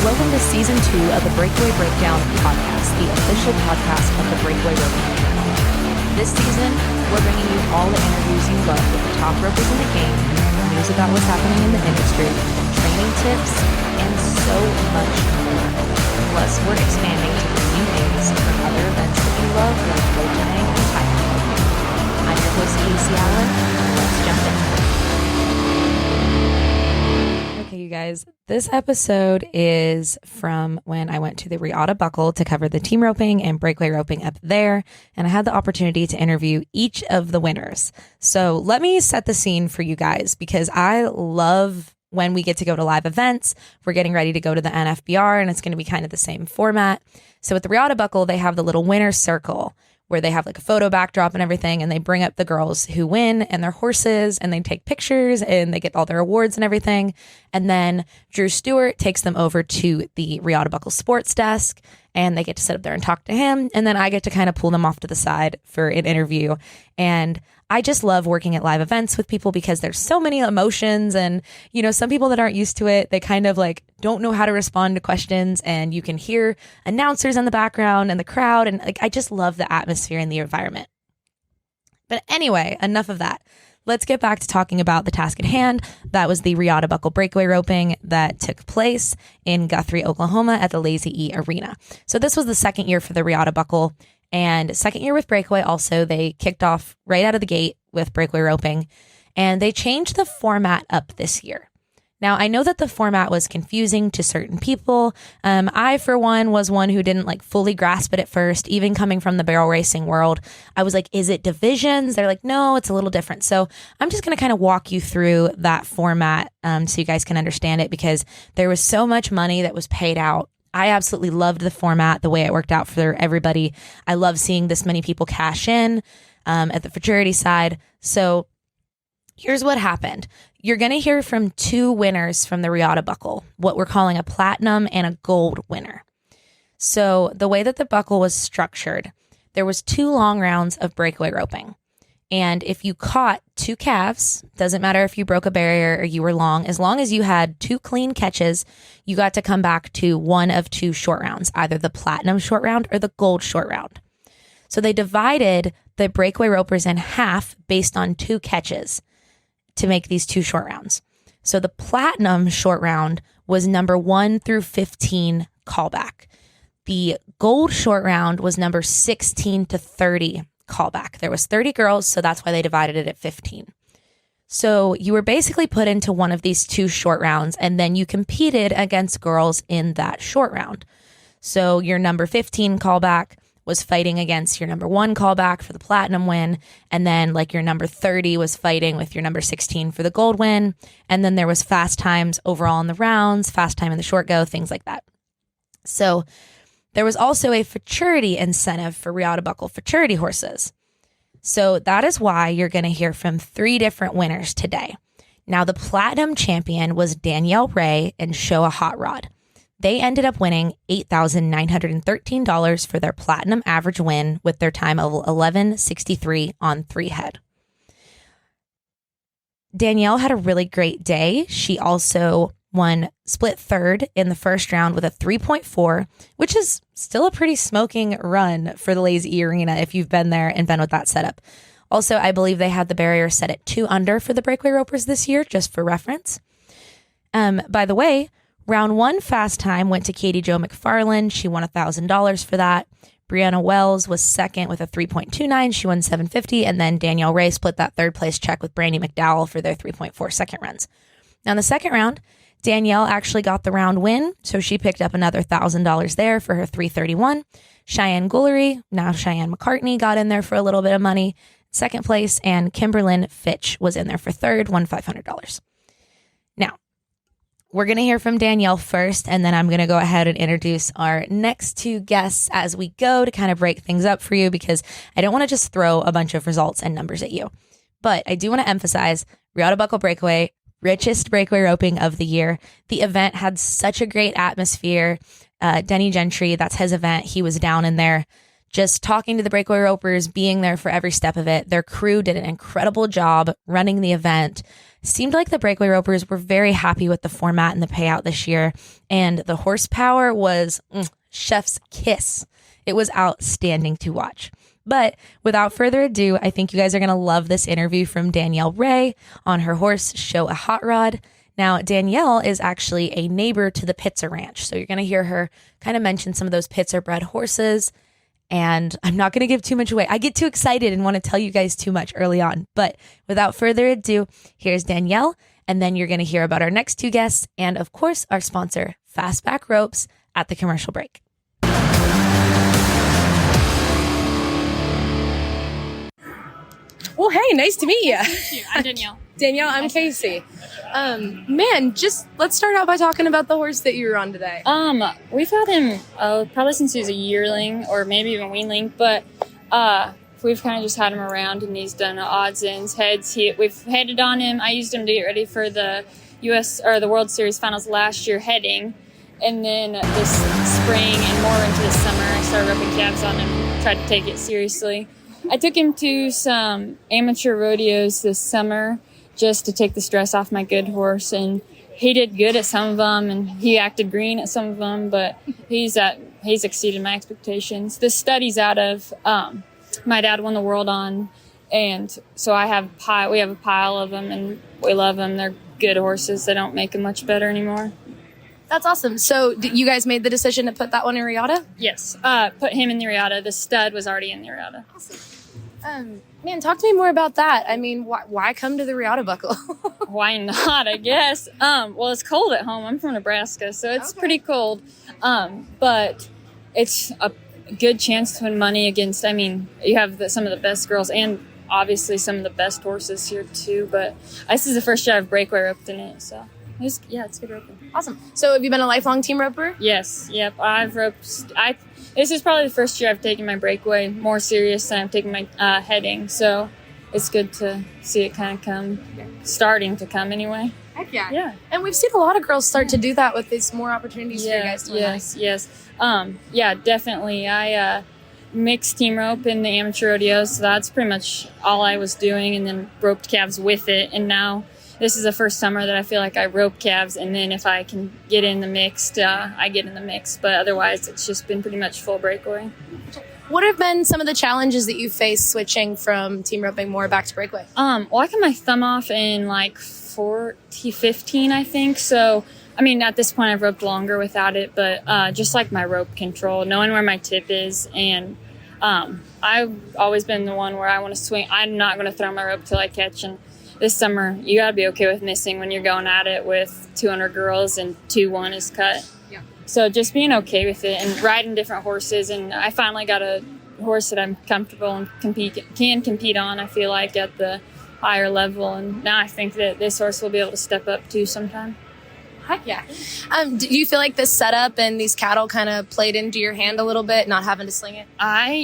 Welcome to Season 2 of the Breakaway Breakdown podcast, the official podcast of the Breakaway Roping channel. This season, we're bringing you all the interviews you love with the top ropers in the game, news about what's happening in the industry, training tips, and so much more. Plus, we're expanding to bring you names from other events that you love, like rope tying and tie roping. I'm your host, Casey Allen. Let's jump in. Okay, you guys, this episode is from when I went to the Riata Buckle to cover the team roping and breakaway roping up there, and I had the opportunity to interview each of the winners. So let me set the scene for you guys, because I love when we get to go to live events. We're getting ready to go to the NFBR, and it's going to be kind of the same format. So with the Riata Buckle, they have the little winner's circle where they have like a photo backdrop and everything, and they bring up the girls who win and their horses, and they take pictures and they get all their awards and everything. And then Drew Stewart takes them over to the Riata Buckle sports desk, and they get to sit up there and talk to him. And then I get to kind of pull them off to the side for an interview. And I just love working at live events with people because there's so many emotions, and, you know, some people that aren't used to it, they kind of like don't know how to respond to questions, and you can hear announcers in the background and the crowd. And like, I just love the atmosphere and the environment. But anyway, enough of that. Let's get back to talking about the task at hand. That was the Riata Buckle breakaway roping that took place in Guthrie, Oklahoma at the Lazy E Arena. So this was the second year for the Riata Buckle, and second year with breakaway also. They kicked off right out of the gate with breakaway roping, and they changed the format up this year. Now, I know that the format was confusing to certain people. I, for one, was one who didn't like fully grasp it at first. Even coming from the barrel racing world, I was like, is it divisions? They're like, no, it's a little different. So I'm just going to kind of walk you through that format so you guys can understand it, because there was so much money that was paid out. I absolutely loved the format, the way it worked out for everybody. I love seeing this many people cash in at the fraternity side. So here's what happened. You're going to hear from two winners from the Riata Buckle, what we're calling a platinum and a gold winner. So the way that the buckle was structured, there was 2 long rounds of breakaway roping. And if you caught 2 calves, doesn't matter if you broke a barrier or you were long, as long as you had 2 clean catches, you got to come back to one of 2 short rounds, either the platinum short round or the gold short round. So they divided the breakaway ropers in half based on 2 catches to make these 2 short rounds. So the platinum short round was number 1 through 15 callback. The gold short round was number 16 to 30 callback. There was 30 girls, so that's why they divided it at 15. So you were basically put into one of these 2 short rounds, and then you competed against girls in that short round. So your number 15 callback was fighting against your number 1 callback for the platinum win. And then like your number 30 was fighting with your number 16 for the gold win. And then there was fast times overall in the rounds, fast time in the short go, things like that. So there was also a futurity incentive for Riata Buckle futurity horses. So that is why you're going to hear from 3 different winners today. Now, the platinum champion was Danielle Wray and Showa Hot Rod. They ended up winning $8,913 for their platinum average win with their time of 11:63 on 3 head. Danielle had a really great day. She also won split third in the first round with a 3.4, which is still a pretty smoking run for the Lazy E Arena if you've been there and been with that setup. Also, I believe they had the barrier set at 2 under for the breakaway ropers this year, just for reference. By the way, round 1 fast time went to Katie Jo McFarland. She won $1,000 for that. Brianna Wells was second with a 3.29. She won $750. And then Danielle Wray split that third place check with Brandy McDowell for their 3.4 second runs. Now in the second round, Danielle actually got the round win. So she picked up another $1,000 there for her 331. Cheyenne Guthrie, now Cheyenne McCartney, got in there for a little bit of money, second place. And Kimberlyn Fitch was in there for third, won $500. Now, we're going to hear from Danielle first, and then I'm going to go ahead and introduce our next 2 guests as we go to kind of break things up for you, because I don't want to just throw a bunch of results and numbers at you. But I do want to emphasize Riata Buckle Breakaway, richest breakaway roping of the year. The event had such a great atmosphere. Denny Gentry, that's his event. He was down in there just talking to the breakaway ropers, being there for every step of it. Their crew did an incredible job running the event, Seemed like the Breakaway ropers were very happy with the format and the payout this year, and the horsepower was chef's kiss. It was outstanding to watch. But without further ado, I think you guys are going to love this interview from Danielle Wray on her horse, Show a Hot Rod. Now, Danielle is actually a neighbor to the Pitzer Ranch, so you're going to hear her kind of mention some of those Pitzer bred horses, and I'm not going to give too much away. I get too excited and want to tell you guys too much early on, but without further ado, here's Danielle, and then you're going to hear about our next two guests, and of course, our sponsor, Fastback Ropes, at the commercial break. Well, hey, nice to meet you. Nice to meet you. I'm Danielle. Danielle, I'm Casey. Just let's start out by talking about the horse that you were on today. We've had him probably since he was a yearling or maybe even weanling, but we've kind of just had him around, and he's done odds, ends, heads. We've headed on him. I used him to get ready for the U.S. or the World Series finals last year, heading, and then this spring and more into the summer, I started roping calves on him, tried to take it seriously. I took him to some amateur rodeos this summer just to take the stress off my good horse, and he did good at some of them, and he acted green at some of them, but he's exceeded my expectations. This study's out of my dad won the world on, and so we have a pile of them, and we love them. They're good horses. They don't make them much better anymore. That's awesome. So you guys made the decision to put that one in Riata? Yes, put him in the Riata. The stud was already in the Riata. Awesome. Man, talk to me more about that. I mean, why come to the Riata Buckle? Why not, I guess. Well, it's cold at home. I'm from Nebraska, so it's pretty cold. But it's a good chance to win money against, you have some of the best girls and obviously some of the best horses here too. But this is the first year I've breakaway roped in it, so it's good roping. Awesome. So have you been a lifelong team roper? Yes. Yep. I've roped. This is probably the first year I've taken my breakaway more serious than I've taken my heading. So it's good to see it kind of starting to come anyway. Heck yeah. Yeah. And we've seen a lot of girls start to do that with these more opportunities for you guys to win. Yes. Yeah, definitely. I mixed team rope in the amateur rodeos, so that's pretty much all I was doing, and then roped calves with it. And now this is the first summer that I feel like I rope calves, and then if I can get in the mixed, I get in the mix. But otherwise, it's just been pretty much full breakaway. What have been some of the challenges that you faced switching from team roping more back to breakaway? Well, I cut my thumb off in like 15, I think. So, at this point, I've roped longer without it, but just like my rope control, knowing where my tip is, and I've always been the one where I want to swing. I'm not going to throw my rope till I catch, and this summer, you got to be okay with missing when you're going at it with 200 girls and 2-1 is cut. Yeah. So just being okay with it and riding different horses. And I finally got a horse that I'm comfortable and can compete on, I feel like, at the higher level. And now I think that this horse will be able to step up too sometime. Heck yeah. Do you feel like this setup and these cattle kind of played into your hand a little bit, not having to sling it?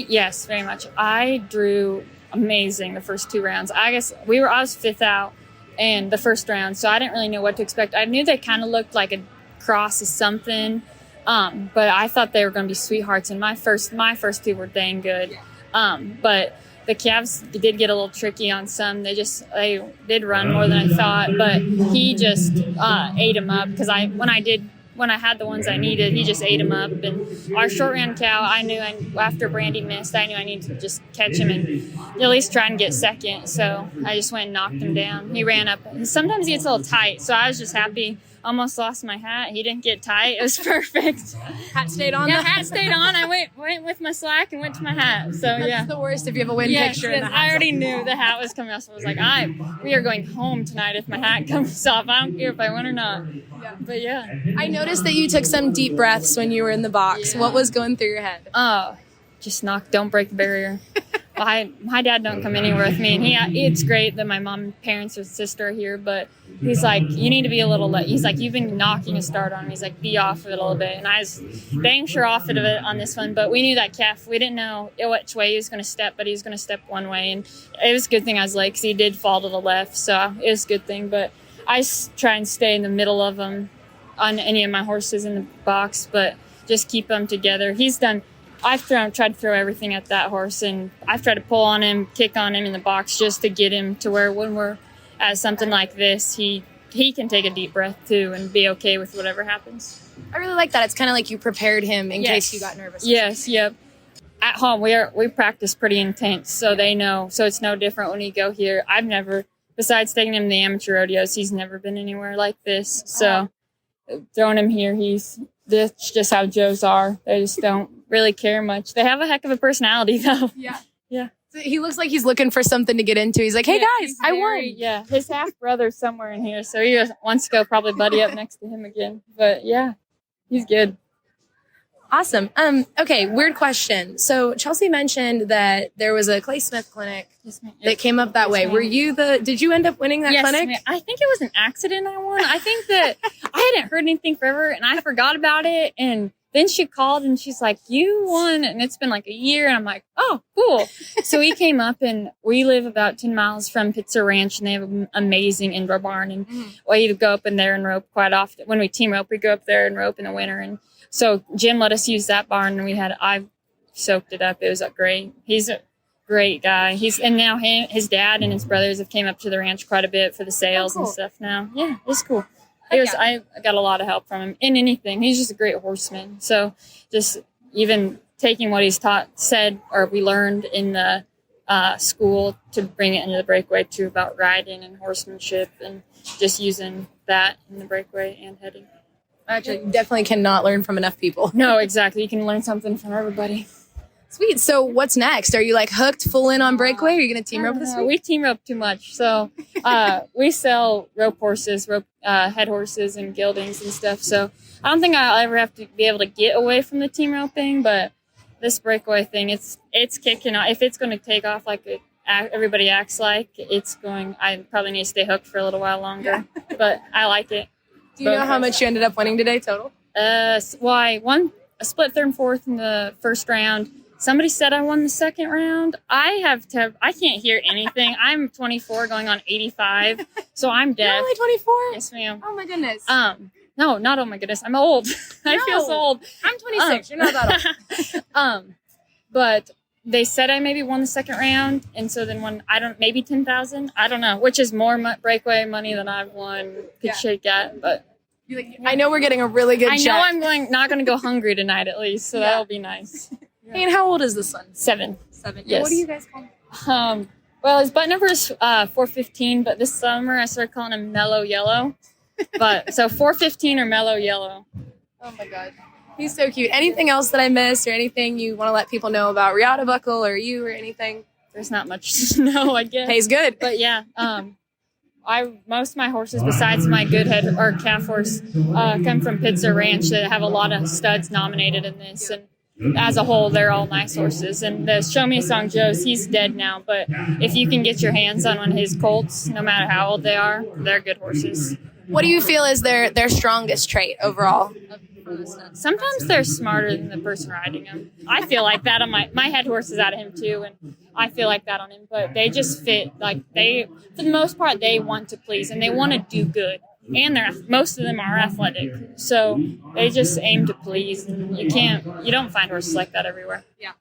Yes, very much. I drew amazing the first 2 rounds. I guess I was 5th out in the first round, so I didn't really know what to expect. I knew they kind of looked like a cross of something, but I thought they were going to be sweethearts, and my first 2 were dang good. But the calves did get a little tricky on some. They did run more than I thought, but he just ate them up, because when I had the ones I needed, he just ate them up. And our short round cow, I knew after Brandy missed, I knew I needed to just catch him and at least try and get second. So I just went and knocked him down. He ran up. Sometimes he gets a little tight, so I was just happy. Almost lost my hat. He didn't get tight. It was perfect. Hat stayed on? Yeah, hat stayed on. I went with my slack and went to my hat. So That's the worst if you have a wind picture. Yes, I already knew the hat was coming off. So I was like, we are going home tonight if my hat comes off. I don't care if I win or not. Yeah. But yeah. I noticed that you took some deep breaths when you were in the box. Yeah. What was going through your head? Just don't break the barrier. My dad don't come anywhere with me, and it's great that my mom, parents, or sister are here, but he's like, you need to be a little he's like, you've been knocking a start on me. He's like, be off of it a little bit. And I was dang sure off of it on this one, but we knew that calf, we didn't know which way he was going to step, but he was going to step one way, and it was a good thing I was late, because he did fall to the left, so it was a good thing. But I try and stay in the middle of them on any of my horses in the box, but just keep them together. I've tried to throw everything at that horse, and I've tried to pull on him, kick on him in the box just to get him to where when we're as something like this, he can take a deep breath too and be okay with whatever happens. I really like that. It's kind of like you prepared him in case you got nervous. Yes, yep. At home, we practice pretty intense, so they know. So it's no different when you go here. I've never, besides taking him to the amateur rodeos, he's never been anywhere like this. So throwing him here, that's just how Joes are. They just don't really care much. They have a heck of a personality, though. Yeah. Yeah. So he looks like he's looking for something to get into. He's like, hey, guys, I won. Yeah, his half-brother's somewhere in here, so he wants to go probably buddy up next to him again. But, yeah, he's good. Awesome. Okay, weird question. So Chelsea mentioned that there was a Clay Smith clinic that came up that way. Were you did you end up winning that clinic? Ma'am. I think it was an accident I won. I think that I hadn't heard anything forever, and I forgot about it, and then she called, and she's like, you won, and it's been like a year, and I'm like, oh, cool. So we came up, and we live about 10 miles from Pitzer Ranch, and they have an amazing indoor barn, and we go up in there and rope quite often. When we team rope, we go up there and rope in the winter, and so Jim let us use that barn, and I soaked it up. It was great. He's a great guy. And now his dad and his brothers have came up to the ranch quite a bit for the sales and stuff now. Yeah, it's cool. I got a lot of help from him in anything. He's just a great horseman. So just even taking what he's said, or we learned in the school to bring it into the breakaway too, about riding and horsemanship, and just using that in the breakaway and heading. Actually, you definitely cannot learn from enough people. No, exactly. You can learn something from everybody. Sweet. So what's next? Are you like hooked full in on breakaway? Are you going to team rope this week? We team rope too much. So we sell rope horses, head horses and geldings and stuff. So I don't think I'll ever have to be able to get away from the team roping, but this breakaway thing, it's kicking off. If it's going to take off like everybody acts like, I probably need to stay hooked for a little while longer, but I like it. Do you know how much you ended up winning today total? I won a split third and fourth in the first round. Somebody said I won the second round. I can't hear anything. I'm 24 going on 85, so I'm deaf. You're only 24? Yes, ma'am. Oh, my goodness. No, not oh my goodness. I'm old. I feel so old. I'm 26. You're not that old. But they said I maybe won the second round, and so then maybe 10,000. I don't know, which is more breakaway money than I've won. Could shake at, but I know we're getting a really good check. I know I'm not going to go hungry tonight at least, so that'll be nice. Hey, and how old is this one? 7. Yes. What do you guys call him? Well, his butt number is 415, but this summer I started calling him Mellow Yellow. So 415 or Mellow Yellow. Oh my God. He's so cute. Anything else that I missed, or anything you want to let people know about Riata Buckle or you or anything? There's not much to know, I guess. He's good. But yeah, most of my horses, besides my good head or calf horse, come from Pitzer Ranch that have a lot of studs nominated in this. And as a whole, they're all nice horses. And the Show Me a Song Joe's, he's dead now. But if you can get your hands on one of his colts, no matter how old they are, they're good horses. What do you feel is their strongest trait overall? Sometimes they're smarter than the person riding them. I feel like that on my head horse is out of him too, and I feel like that on him. But they just fit. Like for the most part, they want to please and they want to do good. And most of them are athletic, so they just aim to please. And you don't find horses like that everywhere. Yeah.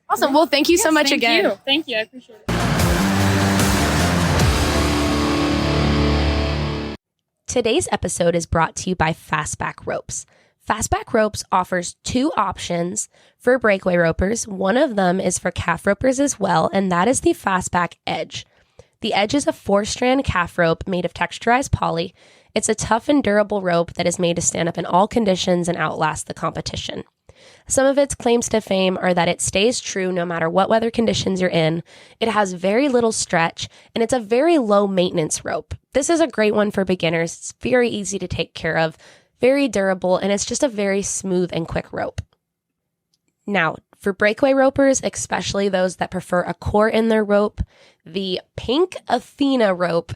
Awesome. Well, thank you so much again. Thank you. I appreciate it. Today's episode is brought to you by Fastback Ropes. Fastback Ropes offers 2 options for breakaway ropers. One of them is for calf ropers as well, and that is the Fastback Edge. The Edge is a 4-strand calf rope made of texturized poly. It's a tough and durable rope that is made to stand up in all conditions and outlast the competition. Some of its claims to fame are that it stays true no matter what weather conditions you're in, it has very little stretch, and it's a very low maintenance rope. This is a great one for beginners. It's very easy to take care of, very durable, and it's just a very smooth and quick rope. Now, for breakaway ropers, especially those that prefer a core in their rope, the Pink Athena rope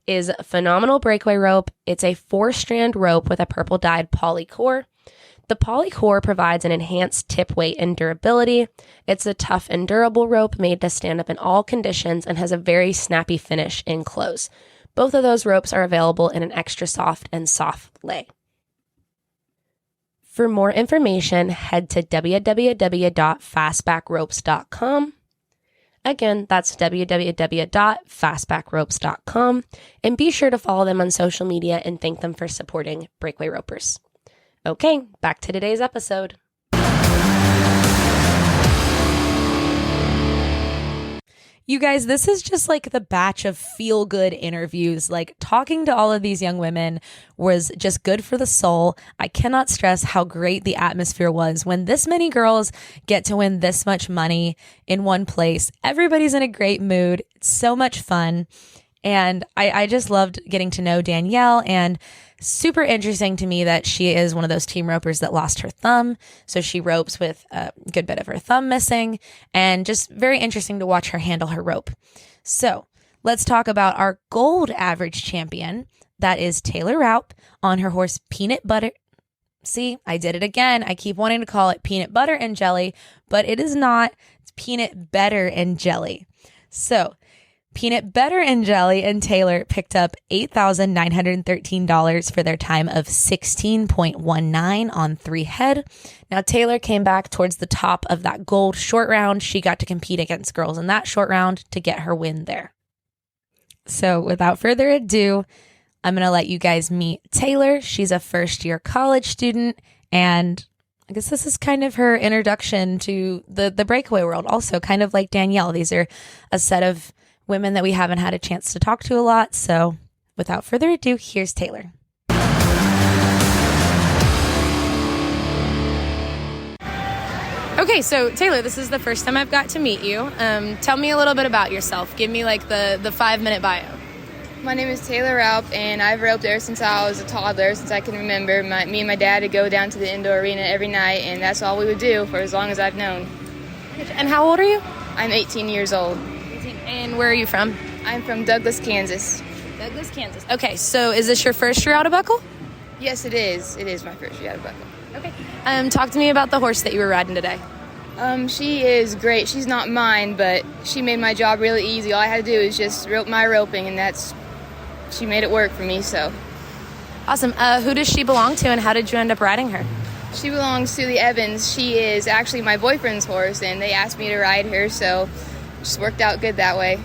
is a phenomenal breakaway rope. It's a 4-strand rope with a purple dyed poly core. The poly core provides an enhanced tip weight and durability. It's a tough and durable rope made to stand up in all conditions and has a very snappy finish in close. Both of those ropes are available in an extra soft and soft lay. For more information, head to www.fastbackropes.com. Again, that's www.fastbackropes.com, and be sure to follow them on social media and thank them for supporting Breakaway Ropers. Okay, back to today's episode. You guys, this is just like the batch of feel-good interviews. Like, talking to all of these young women was just good for the soul. I cannot stress how great the atmosphere was when this many girls get to win this much money in one place. Everybody's in a great mood. It's so much fun. And I just loved getting to know Danielle, and super interesting to me that she is one of those team ropers that lost her thumb. So she ropes with a good bit of her thumb missing, and just very interesting to watch her handle her rope. So let's talk about our gold average champion. That is Taylor Raupe on her horse Peanut Butter. See, I did it again. I keep wanting to call it Peanut Butter and Jelly, but it is not. It's Peanut Better and Jelly. So Peanut Butter and Jelly and Taylor picked up $8,913 for their time of 16.19 on 3 head. Now, Taylor came back towards the top of that gold short round. She got to compete against girls in that short round to get her win there. So without further ado, I'm going to let you guys meet Taylor. She's a first-year college student, and I guess this is kind of her introduction to the breakaway world. Also, kind of like Danielle, these are a set of women that we haven't had a chance to talk to a lot. So without further ado, here's Taylor. Okay, so Taylor, this is the first time I've got to meet you. Tell me a little bit about yourself. Give me like the 5-minute bio. My name is Taylor Raupe, and I've roped ever since I was a toddler, since I can remember. Me and my dad would go down to the indoor arena every night, and that's all we would do for as long as I've known. And how old are you? I'm 18 years old. And where are you from? I'm from Douglas, Kansas. Douglas, Kansas. Okay, so is this your first Riata Buckle? Yes, it is. It is my first Riata Buckle. Okay. Talk to me about the horse that you were riding today. She is great. She's not mine, but she made my job really easy. All I had to do is just rope my roping, and she made it work for me, so. Awesome. Who does she belong to, and how did you end up riding her? She belongs to the Evans. She is actually my boyfriend's horse, and they asked me to ride her, so just worked out good that way.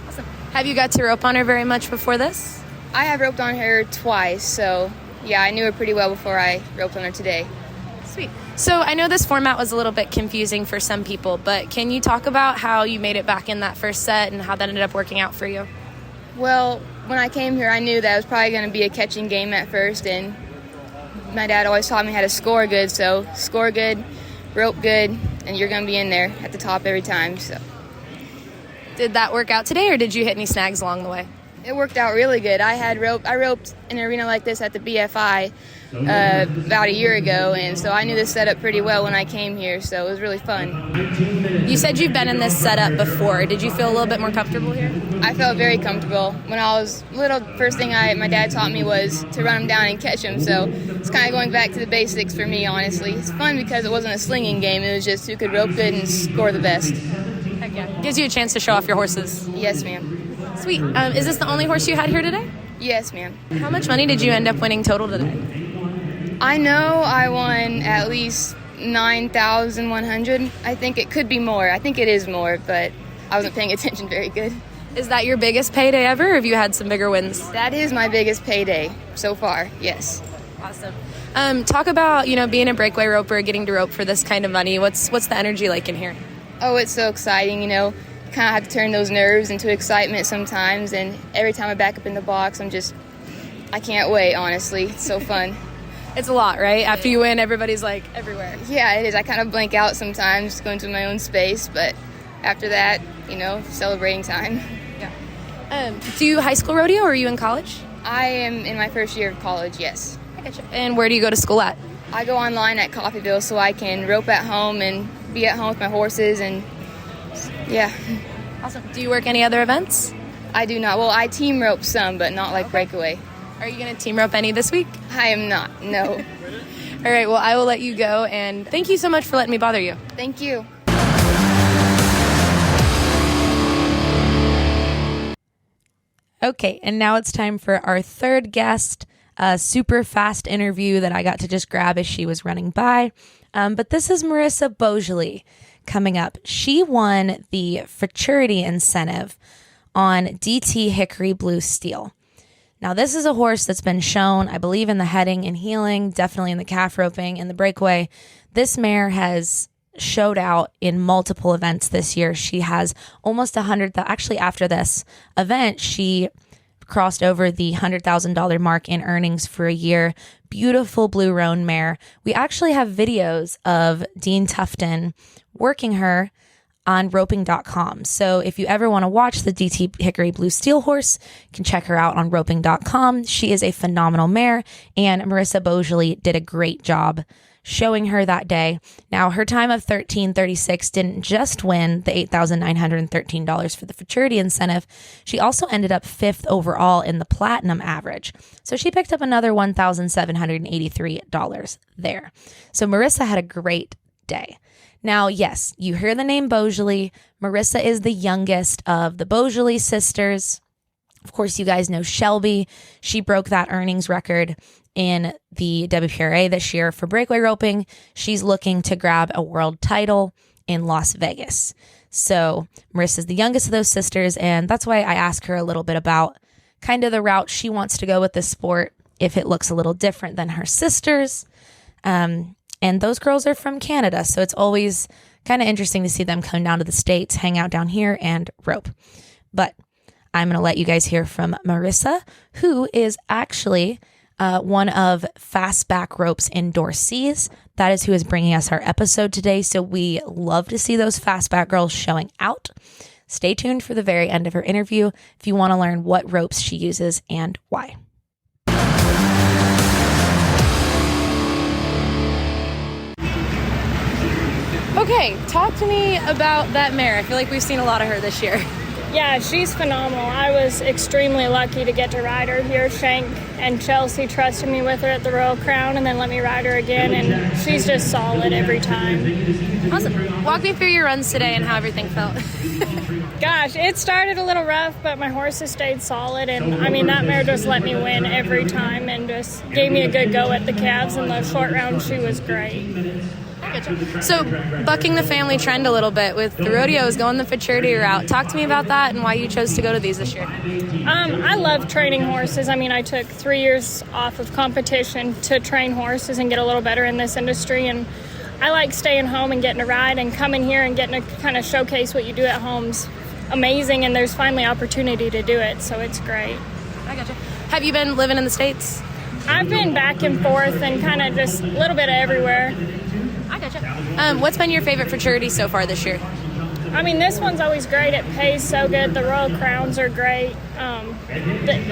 Awesome. Have you got to rope on her very much before this? I have roped on her twice, so yeah, I knew her pretty well before I roped on her today. Sweet. So I know this format was a little bit confusing for some people, but can you talk about how you made it back in that first set and how that ended up working out for you? Well, when I came here, I knew that it was probably going to be a catching game at first, and my dad always taught me how to score good, so score good, rope good, and you're going to be in there at the top every time. So, did that work out today, or did you hit any snags along the way? It worked out really good. I roped in an arena like this at the BFI about a year ago, and so I knew this setup pretty well when I came here, so it was really fun. You said you've been in this setup before. Did you feel a little bit more comfortable here? I felt very comfortable. When I was little, first thing my dad taught me was to run them down and catch them, so it's kind of going back to the basics for me, honestly. It's fun because it wasn't a slinging game. It was just who could rope good and score the best. Heck yeah. Gives you a chance to show off your horses. Yes, ma'am. Sweet. Is this the only horse you had here today? Yes, ma'am. How much money did you end up winning total today? I know I won at least $9,100. I think it could be more. I think it is more, but I wasn't paying attention very good. Is that your biggest payday ever, or have you had some bigger wins? That is my biggest payday so far, yes. Awesome. Talk about, being a breakaway roper, getting to rope for this kind of money. What's the energy like in here? Oh, it's so exciting, You kind of have to turn those nerves into excitement sometimes, and every time I back up in the box, I can't wait, honestly. It's so fun. It's a lot, right? After you win, everybody's like everywhere. Yeah, it is. I kind of blank out sometimes, go into my own space, but after that, celebrating time. Yeah. Do you high school rodeo, or are you in college? I am in my first year of college, yes. I gotcha. And where do you go to school at? I go online at Coffeyville so I can rope at home and be at home with my horses, and yeah. Awesome. Do you work any other events? I do not. Well, I team rope some, but not like Breakaway. Are you going to team rope any this week? I am not, no. All right, well, I will let you go, and thank you so much for letting me bother you. Thank you. Okay, and now it's time for our third guest, a super fast interview that I got to just grab as she was running by. But this is Marissa Boisjoli. coming up. She won the futurity incentive on DT Hickory Blue Steel. Now, this is a horse that's been shown, I believe, in the heading and heeling, definitely in the calf roping and the breakaway. This mare has showed out in multiple events this year. She has almost 100. Actually, after this event, she crossed over the $100,000 mark in earnings for a year. Beautiful blue roan mare. We actually have videos of Dean Tufton working her on roping.com. So if you ever want to watch the DT Hickory Blue Steel horse, you can check her out on roping.com. She is a phenomenal mare, and Marissa Boisjoli did a great job showing her that day. Now, her time of 13:36 didn't just win the $8,913 for the futurity incentive. She also ended up 5th overall in the platinum average. So she picked up another $1,783 there. So Marissa had a great day. Now, yes, you hear the name Boisjoli. Marissa is the youngest of the Boisjoli sisters. Of course, you guys know Shelby. She broke that earnings record in the WPRA this year for breakaway roping. She's looking to grab a world title in Las Vegas. So Marissa's the youngest of those sisters, and that's why I asked her a little bit about kind of the route she wants to go with this sport, if it looks a little different than her sisters. And those girls are from Canada, so it's always kind of interesting to see them come down to the States, hang out down here, and rope. But I'm going to let you guys hear from Marissa, who is actually one of Fastback Rope's endorsees. That is who is bringing us our episode today, so we love to see those Fastback girls showing out. Stay tuned for the very end of her interview if you want to learn what ropes she uses and why. Okay, talk to me about that mare. I feel like we've seen a lot of her this year. Yeah, she's phenomenal. I was extremely lucky to get to ride her here. Shank and Chelsea trusted me with her at the Royal Crown and then let me ride her again, and she's just solid every time. Awesome. Walk me through your runs today and how everything felt. Gosh, it started a little rough, but my horses stayed solid, and I mean, that mare just let me win every time and just gave me a good go at the calves. In the short round, she was great. So, bucking the family trend a little bit with the rodeos, going the futurity route. Talk to me about that and why you chose to go to these this year. I love training horses. I mean, I took 3 years off of competition to train horses and get a little better in this industry, and I like staying home and getting to ride, and coming here and getting to kind of showcase what you do at home's amazing, and there's finally opportunity to do it, so it's great. I gotcha. Have you been living in the States? I've been back and forth and kind of just a little bit of everywhere. I gotcha. What's been your favorite futurity so far this year? I mean, this one's always great. It pays so good. The Royal Crowns are great.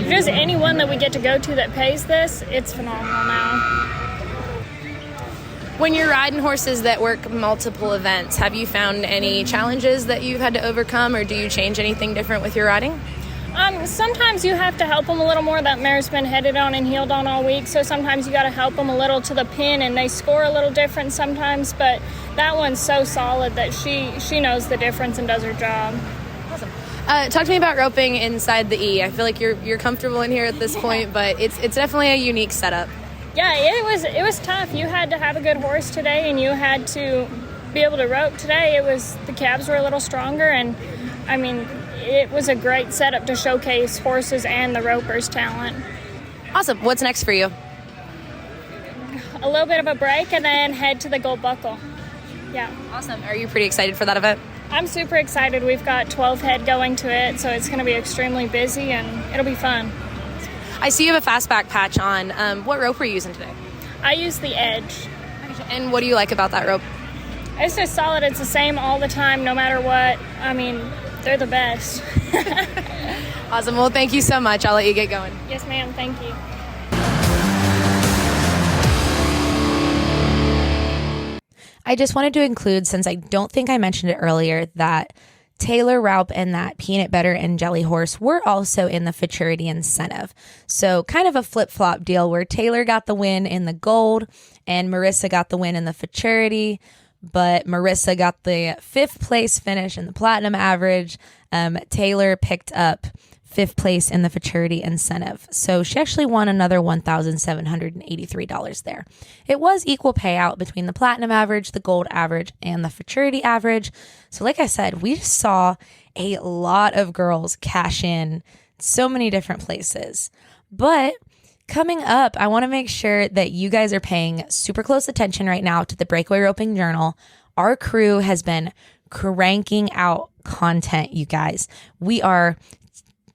Just anyone that we get to go to that pays this, it's phenomenal now. When you're riding horses that work multiple events, have you found any challenges that you've had to overcome, or do you change anything different with your riding? Sometimes you have to help them a little more. That mare's been headed on and heeled on all week, so sometimes you got to help them a little to the pin, and they score a little different sometimes, but that one's so solid that she knows the difference and does her job. Awesome. Talk to me about roping inside the E. I feel like you're comfortable in here at this point, but it's definitely a unique setup. Yeah, it was tough. You had to have a good horse today, and you had to be able to rope today. The calves were a little stronger, and I mean, it was a great setup to showcase horses and the ropers' talent. Awesome. What's next for you? A little bit of a break and then head to the Gold Buckle. Yeah. Awesome. Are you pretty excited for that event? I'm super excited. We've got 12 head going to it, so it's going to be extremely busy and it'll be fun. I see you have a fastback patch on. What rope are you using today? I use the Edge. And what do you like about that rope? It's just solid. It's the same all the time, no matter what. I mean, they're the best. Awesome. Well, thank you so much. I'll let you get going. Yes, ma'am. Thank you. I just wanted to include, since I don't think I mentioned it earlier, that Taylor, Raupe, and that peanut butter and jelly horse were also in the futurity incentive. So kind of a flip-flop deal where Taylor got the win in the gold and Marissa got the win in the futurity. But Marissa got the 5th place finish in the platinum average. Taylor picked up fifth place in the futurity incentive. So she actually won another $1,783 there. It was equal payout between the platinum average, the gold average, and the futurity average. So like I said, we just saw a lot of girls cash in so many different places. But coming up, I want to make sure that you guys are paying super close attention right now to the Breakaway Roping Journal. Our crew has been cranking out content, you guys. We are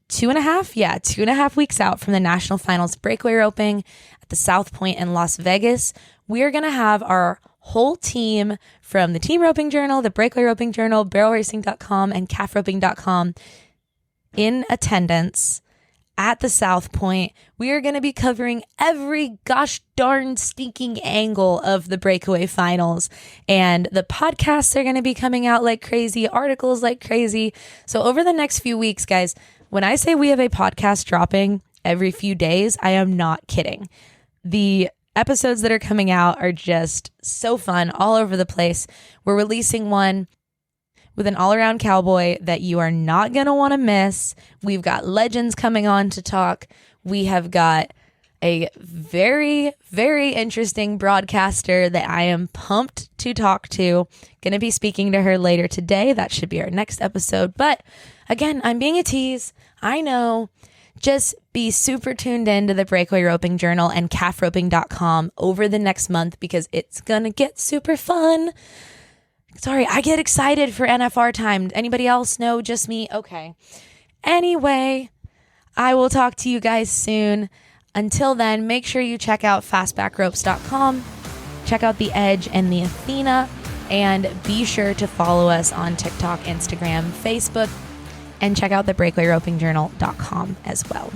2.5 weeks out from the national finals breakaway roping at the South Point in Las Vegas. We are going to have our whole team from the Team Roping Journal, the Breakaway Roping Journal, barrelracing.com, and calfroping.com in attendance at the South Point. We are going to be covering every gosh darn stinking angle of the breakaway finals, and the podcasts are going to be coming out like crazy, articles like crazy. So over the next few weeks, guys, when I say we have a podcast dropping every few days, I am not kidding. The episodes that are coming out are just so fun, all over the place. We're releasing one with an all-around cowboy that you are not going to want to miss. We've got legends coming on to talk. We have got a very, very interesting broadcaster that I am pumped to talk to. Going to be speaking to her later today. That should be our next episode. But again, I'm being a tease. I know. Just be super tuned in to the Breakaway Roping Journal and calfroping.com over the next month because it's going to get super fun. Sorry, I get excited for NFR time. Anybody else? No, just me? Okay. Anyway, I will talk to you guys soon. Until then, make sure you check out fastbackropes.com. Check out the Edge and the Athena. And be sure to follow us on TikTok, Instagram, Facebook. And check out the breakawayropingjournal.com as well.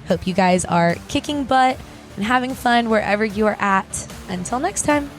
Hope you guys are kicking butt and having fun wherever you are at. Until next time.